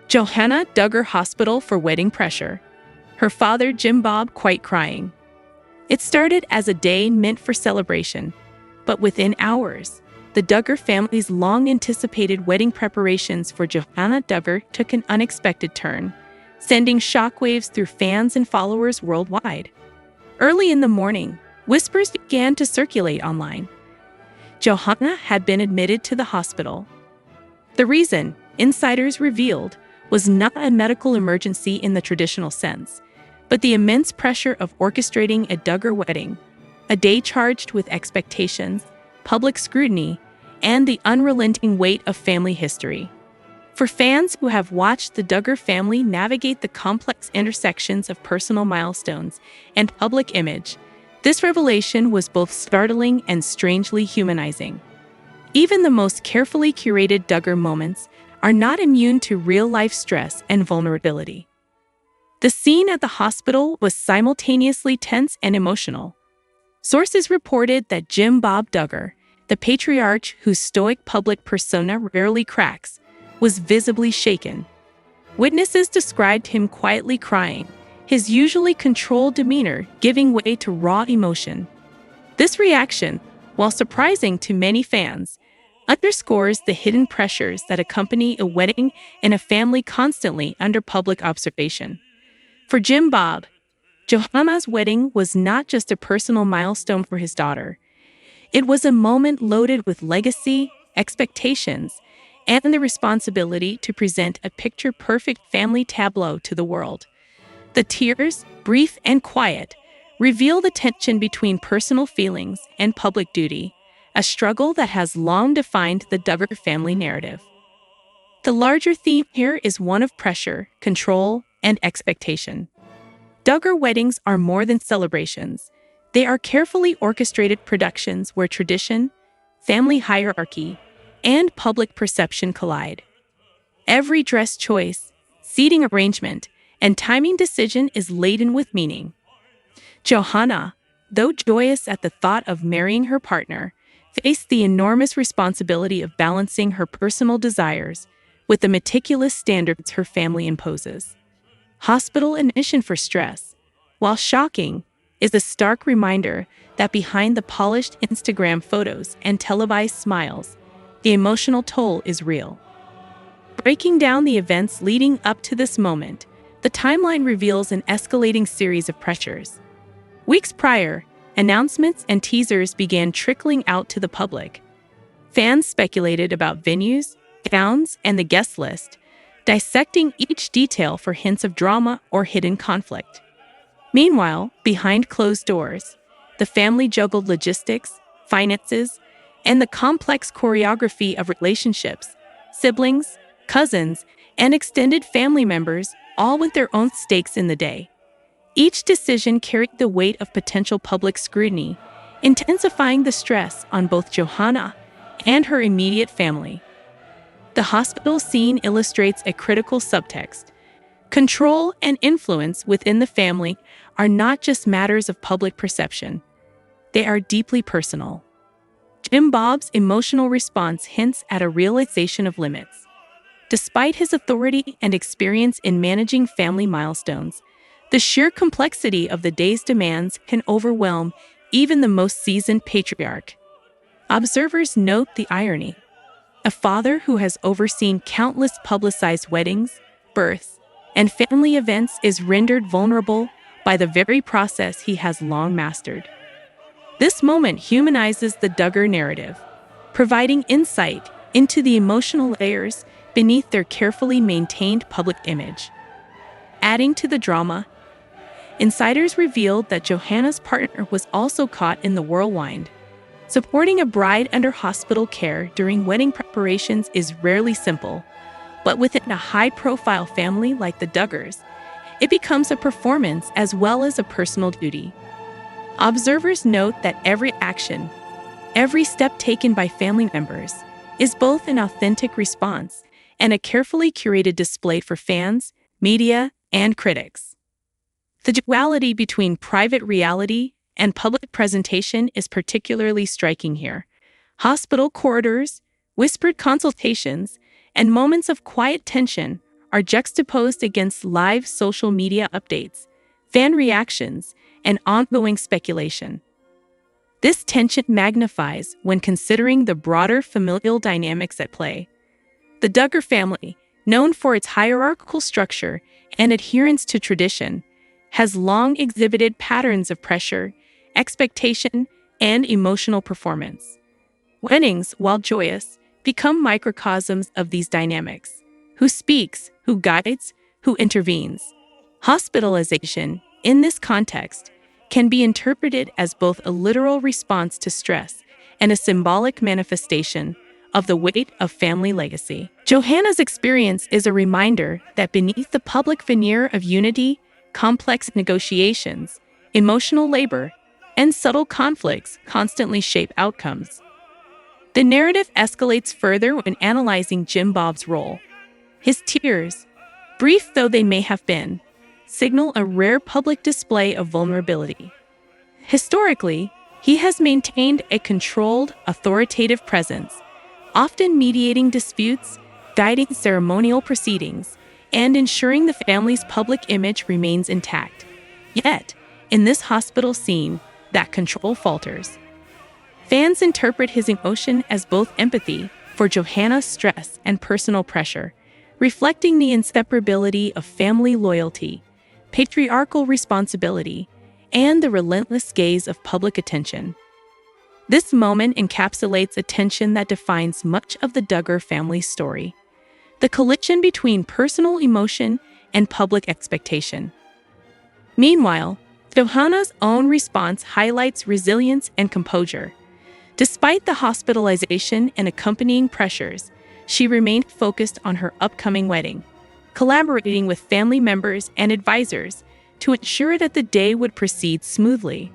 Johanah Duggar Hospital for wedding pressure. Her father, Jim Bob, quite crying. It started as a day meant for celebration, but within hours, the Duggar family's long-anticipated wedding preparations for Johanah Duggar took an unexpected turn, sending shockwaves through fans and followers worldwide. Early in the morning, whispers began to circulate online. Johanah had been admitted to the hospital. The reason, insiders revealed, was not a medical emergency in the traditional sense, but the immense pressure of orchestrating a Duggar wedding, a day charged with expectations, public scrutiny, and the unrelenting weight of family history. For fans who have watched the Duggar family navigate the complex intersections of personal milestones and public image, this revelation was both startling and strangely humanizing. Even the most carefully curated Duggar moments are not immune to real-life stress and vulnerability. The scene at the hospital was simultaneously tense and emotional. Sources reported that Jim Bob Duggar, the patriarch whose stoic public persona rarely cracks, was visibly shaken. Witnesses described him quietly crying, his usually controlled demeanor giving way to raw emotion. This reaction, while surprising to many fans, underscores the hidden pressures that accompany a wedding and a family constantly under public observation. For Jim Bob, Johanna's wedding was not just a personal milestone for his daughter. It was a moment loaded with legacy, expectations, and the responsibility to present a picture-perfect family tableau to the world. The tears, brief and quiet, reveal the tension between personal feelings and public duty, a struggle that has long defined the Duggar family narrative. The larger theme here is one of pressure, control, and expectation. Duggar weddings are more than celebrations. They are carefully orchestrated productions where tradition, family hierarchy, and public perception collide. Every dress choice, seating arrangement, and timing decision is laden with meaning. Johanna, though joyous at the thought of marrying her partner, faced the enormous responsibility of balancing her personal desires with the meticulous standards her family imposes. Hospital admission for stress, while shocking, is a stark reminder that behind the polished Instagram photos and televised smiles, the emotional toll is real. Breaking down the events leading up to this moment, the timeline reveals an escalating series of pressures. Weeks prior, announcements and teasers began trickling out to the public. Fans speculated about venues, gowns, and the guest list, dissecting each detail for hints of drama or hidden conflict. Meanwhile, behind closed doors, the family juggled logistics, finances, and the complex choreography of relationships, siblings, cousins, and extended family members, all with their own stakes in the day. Each decision carried the weight of potential public scrutiny, intensifying the stress on both Johanna and her immediate family. The hospital scene illustrates a critical subtext. Control and influence within the family are not just matters of public perception. They are deeply personal. Jim Bob's emotional response hints at a realization of limits. Despite his authority and experience in managing family milestones, the sheer complexity of the day's demands can overwhelm even the most seasoned patriarch. Observers note the irony. A father who has overseen countless publicized weddings, births, and family events is rendered vulnerable by the very process he has long mastered. This moment humanizes the Duggar narrative, providing insight into the emotional layers beneath their carefully maintained public image. Adding to the drama, insiders revealed that Johanna's partner was also caught in the whirlwind. Supporting a bride under hospital care during wedding preparations is rarely simple, but within a high-profile family like the Duggars, it becomes a performance as well as a personal duty. Observers note that every action, every step taken by family members, is both an authentic response and a carefully curated display for fans, media, and critics. The duality between private reality and public presentation is particularly striking here. Hospital corridors, whispered consultations, and moments of quiet tension are juxtaposed against live social media updates, fan reactions, and ongoing speculation. This tension magnifies when considering the broader familial dynamics at play. The Duggar family, known for its hierarchical structure and adherence to tradition, has long exhibited patterns of pressure, expectation, and emotional performance. Weddings, while joyous, become microcosms of these dynamics. Who speaks, who guides, who intervenes? Hospitalization, in this context, can be interpreted as both a literal response to stress and a symbolic manifestation of the weight of family legacy. Johanna's experience is a reminder that beneath the public veneer of unity, complex negotiations, emotional labor, and subtle conflicts constantly shape outcomes. The narrative escalates further when analyzing Jim Bob's role. His tears, brief though they may have been, signal a rare public display of vulnerability. Historically, he has maintained a controlled, authoritative presence, often mediating disputes, guiding ceremonial proceedings, and ensuring the family's public image remains intact. Yet, in this hospital scene, that control falters. Fans interpret his emotion as both empathy for Johanna's stress and personal pressure, reflecting the inseparability of family loyalty, patriarchal responsibility, and the relentless gaze of public attention. This moment encapsulates a tension that defines much of the Duggar family's story: the collision between personal emotion and public expectation. Meanwhile, Johanna's own response highlights resilience and composure. Despite the hospitalization and accompanying pressures, she remained focused on her upcoming wedding, collaborating with family members and advisors to ensure that the day would proceed smoothly.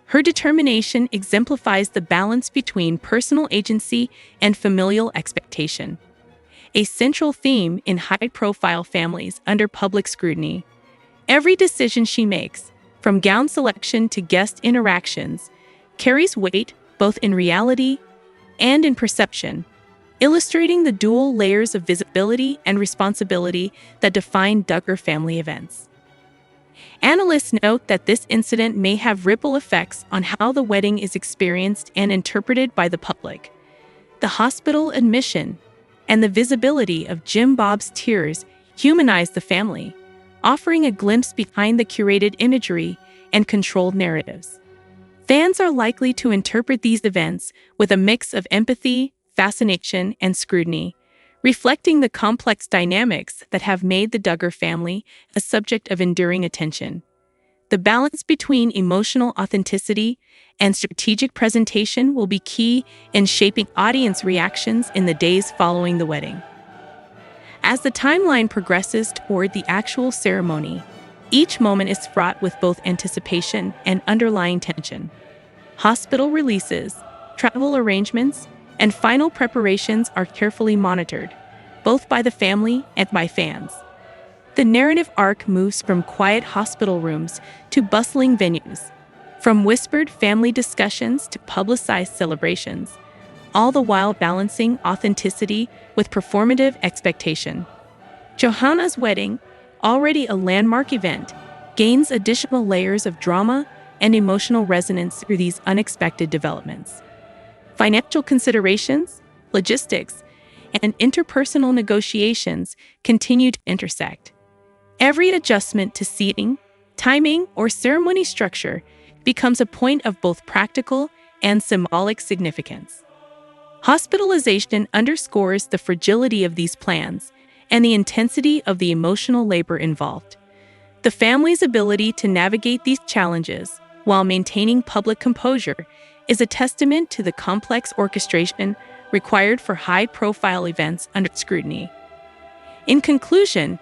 Her determination exemplifies the balance between personal agency and familial expectation, a central theme in high-profile families under public scrutiny. Every decision she makes, from gown selection to guest interactions, carries weight both in reality and in perception, illustrating the dual layers of visibility and responsibility that define Duggar family events. Analysts note that this incident may have ripple effects on how the wedding is experienced and interpreted by the public. The hospital admission and the visibility of Jim Bob's tears humanize the family, offering a glimpse behind the curated imagery and controlled narratives. Fans are likely to interpret these events with a mix of empathy, fascination, and scrutiny, reflecting the complex dynamics that have made the Duggar family a subject of enduring attention. The balance between emotional authenticity and strategic presentation will be key in shaping audience reactions in the days following the wedding. As the timeline progresses toward the actual ceremony, each moment is fraught with both anticipation and underlying tension. Hospital releases, travel arrangements, and final preparations are carefully monitored, both by the family and by fans. The narrative arc moves from quiet hospital rooms to bustling venues, from whispered family discussions to publicized celebrations, all the while balancing authenticity with performative expectation. Johanna's wedding, already a landmark event, gains additional layers of drama and emotional resonance through these unexpected developments. Financial considerations, logistics, and interpersonal negotiations continue to intersect. Every adjustment to seating, timing, or ceremony structure becomes a point of both practical and symbolic significance. Hospitalization underscores the fragility of these plans and the intensity of the emotional labor involved. The family's ability to navigate these challenges while maintaining public composure is a testament to the complex orchestration required for high-profile events under scrutiny. In conclusion,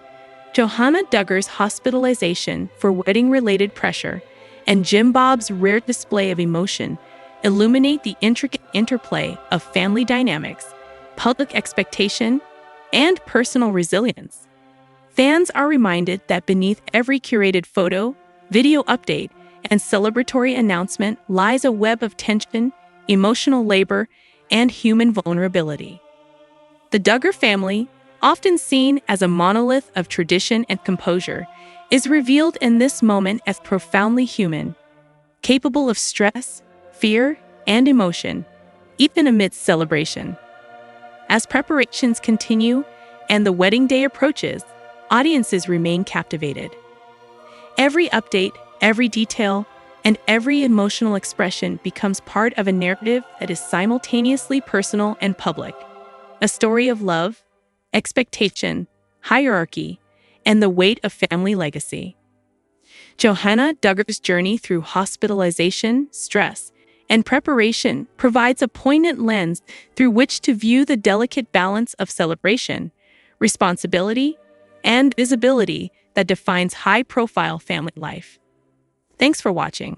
Johanna Duggar's hospitalization for wedding-related pressure and Jim Bob's rare display of emotion illuminate the intricate interplay of family dynamics, public expectation, and personal resilience. Fans are reminded that beneath every curated photo, video update, and celebratory announcement lies a web of tension, emotional labor, and human vulnerability. The Duggar family, often seen as a monolith of tradition and composure, is revealed in this moment as profoundly human, capable of stress, fear, and emotion, even amidst celebration. As preparations continue and the wedding day approaches, audiences remain captivated. Every update, every detail, and every emotional expression becomes part of a narrative that is simultaneously personal and public. A story of love, expectation, hierarchy, and the weight of family legacy. Johanna Duggar's journey through hospitalization, stress, and preparation provides a poignant lens through which to view the delicate balance of celebration, responsibility, and visibility that defines high-profile family life. Thanks for watching.